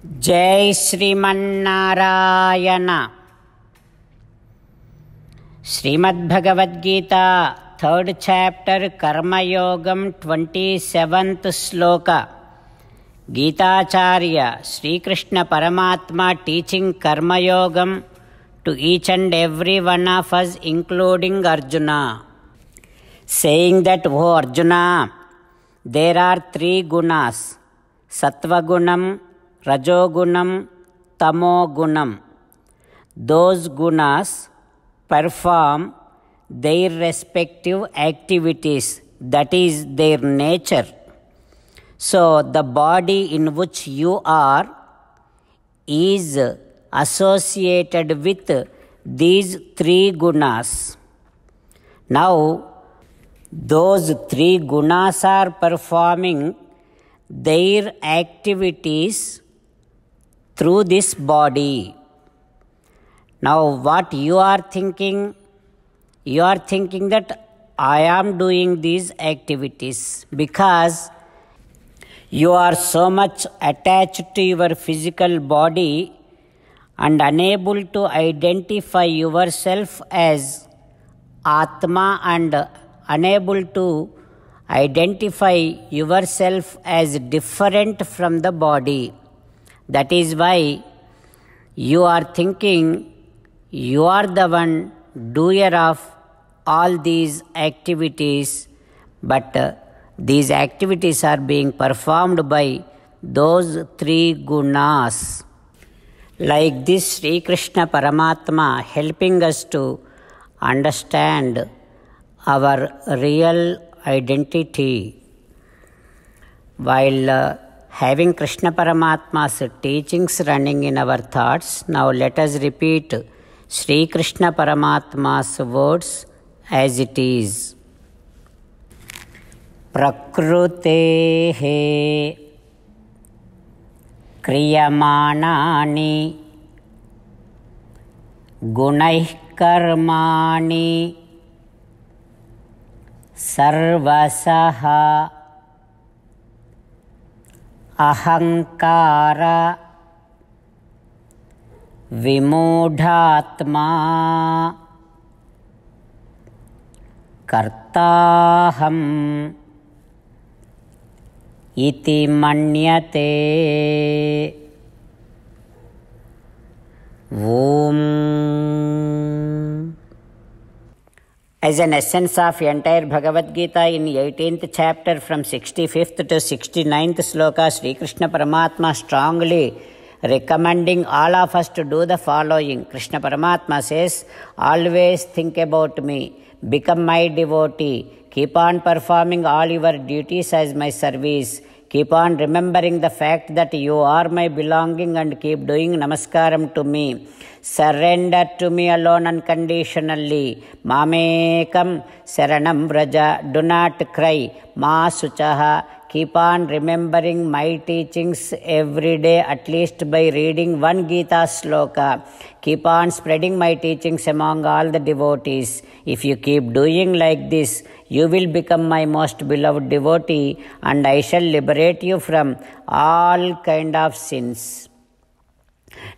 जय Sriman Narayana. Shrimad Bhagavad Gita 3rd chapter कर्मयोगम 27th श्लोक। गीताचार्य श्रीकृष्ण परमात्मा teaching कर्मयोगम to each and every one of us including Arjuna, saying that, O Arjuna, there are 3 gunas: Sattvagunam, Rajogunam, Tamogunam. Those gunas perform their respective activities, that is their nature. So the body in which you are is associated with these 3 gunas. Now those 3 gunas are performing their activities through this body. Now what you are thinking? You are thinking that I am doing these activities because you are so much attached to your physical body and unable to identify yourself as Atma and unable to identify yourself as different from the body. That is why you are thinking you are the one doer of all these activities, but these activities are being performed by those 3 gunas. Like this, Sri Krishna Paramatma helping us to understand our real identity. While having Krishna Paramatma's teachings running in our thoughts, now let us repeat Sri Krishna Paramatma's words as it is. Prakrutehe kriyamanani gunaih karmani sarvasaha ahankara vimudhatma kartaham iti manyate. Om. As an essence of entire Bhagavad Gita in 18th chapter from 65th to 69th sloka, Sri Krishna Paramatma strongly recommending all of us to do the following. Krishna Paramatma says, always think about me, become my devotee, keep on performing all your duties as my service, keep on remembering the fact that you are my belonging and keep doing namaskaram to me. Surrender to me alone unconditionally. Mamekam saranam vraja. Do not cry. Ma suchaha. Keep on remembering my teachings every day, at least by reading one Gita sloka. Keep on spreading my teachings among all the devotees. If you keep doing like this, you will become my most beloved devotee and I shall liberate you from all kind of sins.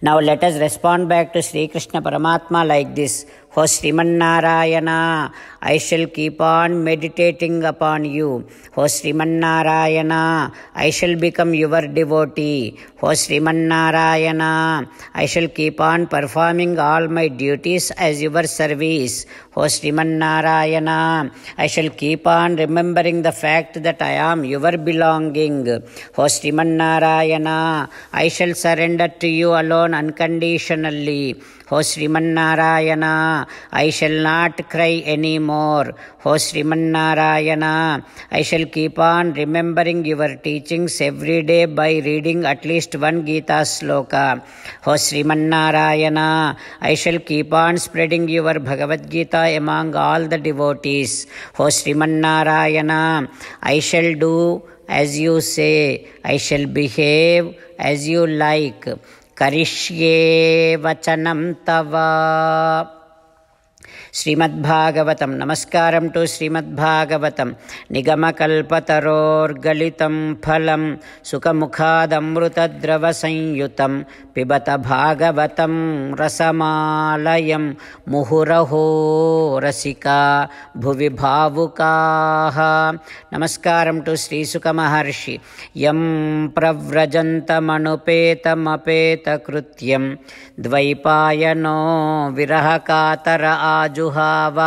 Now let us respond back to Sri Krishna Paramatma like this. O Srimannarayana, I shall keep on meditating upon you. O Srimannarayana, I shall become your devotee. O Srimannarayana, I shall keep on performing all my duties as your service. O Srimannarayana, I shall keep on remembering the fact that I am your belonging. O Srimannarayana, I shall surrender to you alone unconditionally. O Srimannarayana, I shall not cry anymore. O Srimannarayana, I shall keep on remembering your teachings every day by reading at least one Gita sloka. O Srimannarayana, I shall keep on spreading your Bhagavad Gita among all the devotees. O Srimannarayana, I shall do as you say. I shall behave as you like. Karishye vachanam tava. श्रीमद्भागवतं नमस्कारं to श्रीमद्भागवतं निगमकल्पतरोर्गलितं फलं सुखमुखादमृतद्रवसंयुतं पिबत भागवतं रसमालयं मुहुरहो रसिका भुवि भावुकाः। नमस्कारं to श्रीसुकमहर्षि यं प्रव्रजन्तमनुपेतमपेतकृत्यं द्वैपायनो विरहकातर आजुहाव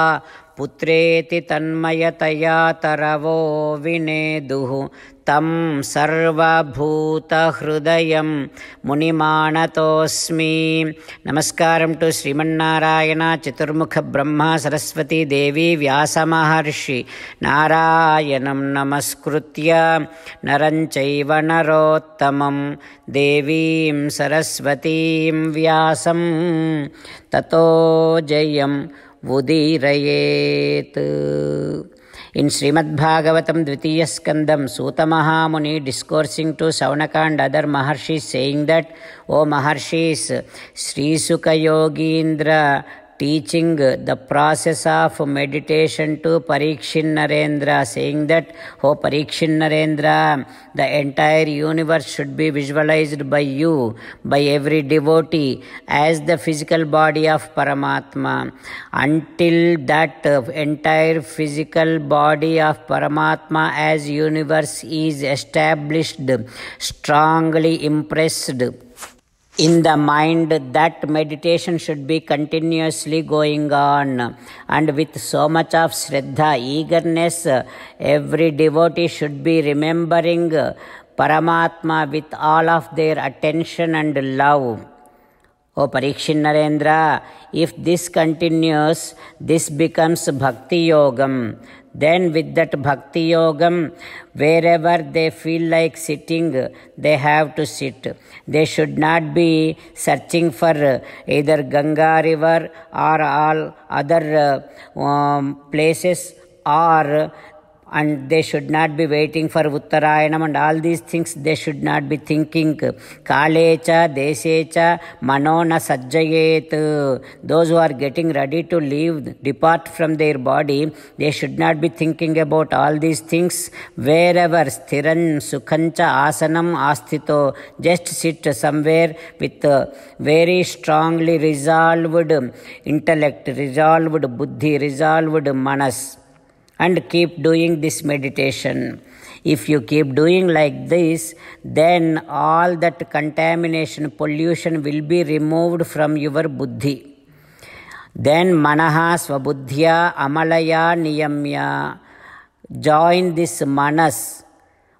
पुत्रेति तन्मयतया तरवो विनेदुः तं सर्वभूतहृदयं मुनिमानतोऽस्मि। नमस्कारं to Sriman Narayana चतुर्मुख ब्रह्मा सरस्वती देवी व्यासमहर्षि नारायणं नमस्कृत्य नरं चैव नरोत्तमं देवीं सरस्वतीं व्यासं ततो जयं उदीरयेत्। In Srimad Bhagavatam Dvitiya Skandam, Suta Mahamuni discoursing to Saunaka and other Maharshis saying that, O Maharshis, Sri Sukha Yogindra teaching the process of meditation to Parikshit Narendra, saying that, O Parikshit Narendra, the entire universe should be visualized by you, by every devotee, as the physical body of Paramatma. Until that entire physical body of Paramatma as universe is established, strongly impressed in the mind, that meditation should be continuously going on, and with so much of Shraddha, eagerness, every devotee should be remembering Paramatma with all of their attention and love. O Parikshit Narendra, if this continues, this becomes Bhakti Yogam. Then with that Bhakti Yogam, wherever they feel like sitting, they have to sit. They should not be searching for either Ganga river or all other places, and they should not be waiting for Uttarayanam and all these things. They should not be thinking Kalecha, Desecha, Manona Sajjayet. Those who are getting ready to leave, depart from their body, they should not be thinking about all these things. Wherever Sthiran Sukhancha Asanam Asthito, just sit somewhere with very strongly resolved intellect, resolved buddhi, resolved manas, and keep doing this meditation. If you keep doing like this, then all that contamination, pollution will be removed from your buddhi. Then manaha swabuddhya amalaya niyamya. Join this manas,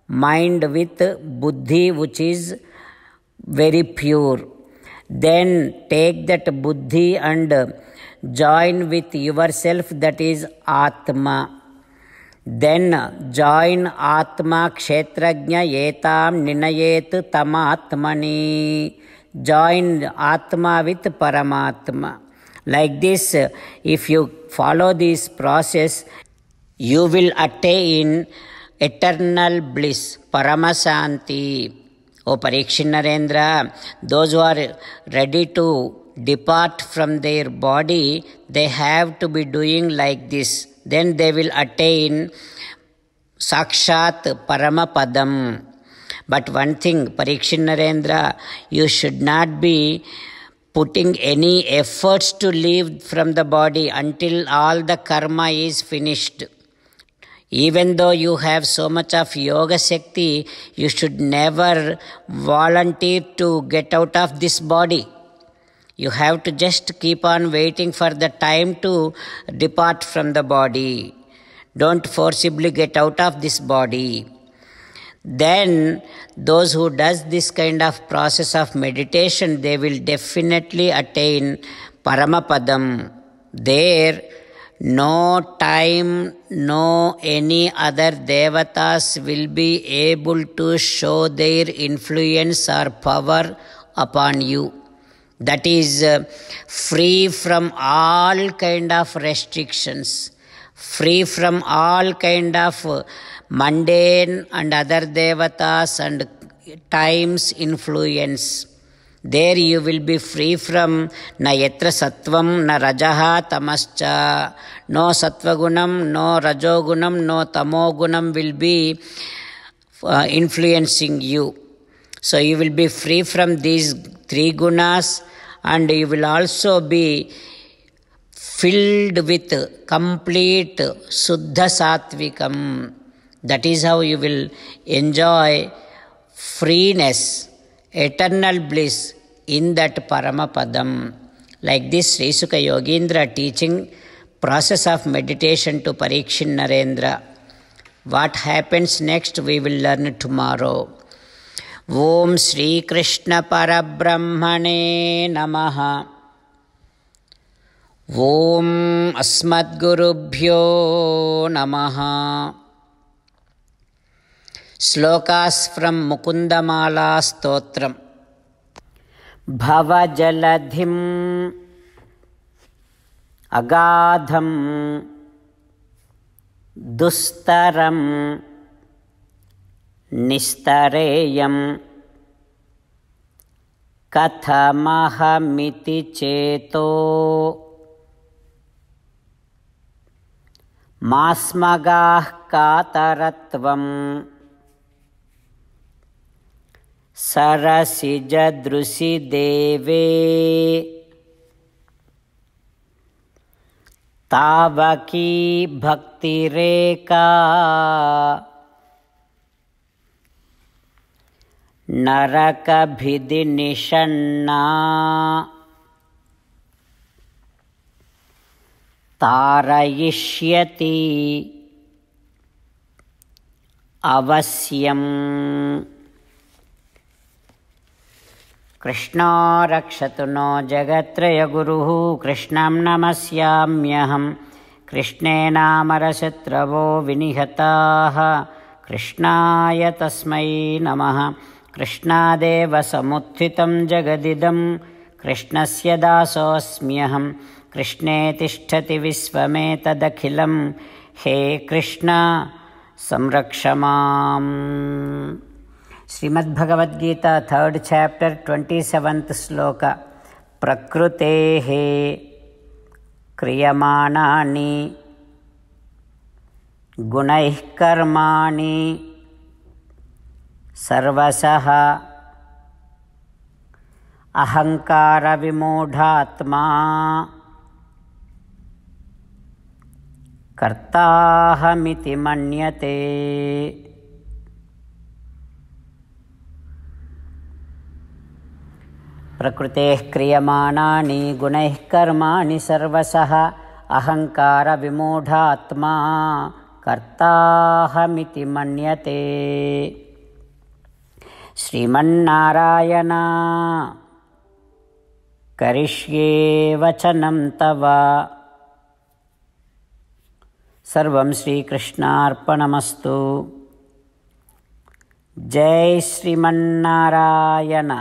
mind, with buddhi which is very pure. Then take that buddhi and join with yourself, that is Atma. Then join Atma Kshetrajna Yetam Ninayet Tamatmani. Join Atma with Paramatma. Like this, if you follow this process, you will attain eternal bliss, Paramasanti. O Parikshit Narendra, those who are ready to depart from their body, they have to be doing like this. Then they will attain Sakshat Paramapadam. But one thing, Parikshit Narendra, you should not be putting any efforts to leave from the body until all the karma is finished. Even though you have so much of yoga shakti, you should never volunteer to get out of this body. You have to just keep on waiting for the time to depart from the body. Don't forcibly get out of this body. Then those who does this kind of process of meditation, they will definitely attain Paramapadam. There, no time, no any other devatas will be able to show their influence or power upon you. That is free from all kind of restrictions, free from all kind of mundane and other devatas and time's influence. There you will be free from na yatra sattvam na rajaha tamascha. No sattvagunam, no rajogunam, no tamogunam will be influencing you. So you will be free from these three gunas, and you will also be filled with complete Suddha Sattvikam. That is how you will enjoy freeness, eternal bliss in that Paramapadam. Like this, Sri Sukha Yogindra teaching process of meditation to Parikshit Narendra. What happens next we will learn tomorrow. Om Shri Krishna Parabrahmane Namaha. Om Asmadgurubhyo Namaha. Slokas from Mukundamala Stotram. Bhava Jaladhim Agadham Dustaram Nistareyam Kathamahamiti Cheto Masmagah Kataratvam Sarasijadrusi Deve Tavaki Bhakti Reka Naraka Bhidi Nishanna Tarayishyati Avasyam. Krishna rakshatu no jagatraya guruhu Krishnam namasyamyaham. Krishnena marasatravo vinihataha Krishnaya tasmai namaha. Krishnadeva samuthitam jagadidam Krishnasya dasosmyaham. Krishne tishtati visvametadakhilam. He Krishna samrakshamam. Srimad Bhagavad Gita, 3rd chapter, 27th sloka. Prakrutehe kriyamanani gunaih karmani sarvasaha ahankara vimodhatma kartahamiti manyate. प्रकृतेः क्रियमाणानि गुणैः कर्माणि सर्वशः अहंकार विमूढात्मा कर्ताहमिति मन्यते. श्रीमन्नारायण करिष्ये वचनं तव. सर्वं श्रीकृष्णार्पणमस्तु. जय श्रीमन्नारायण.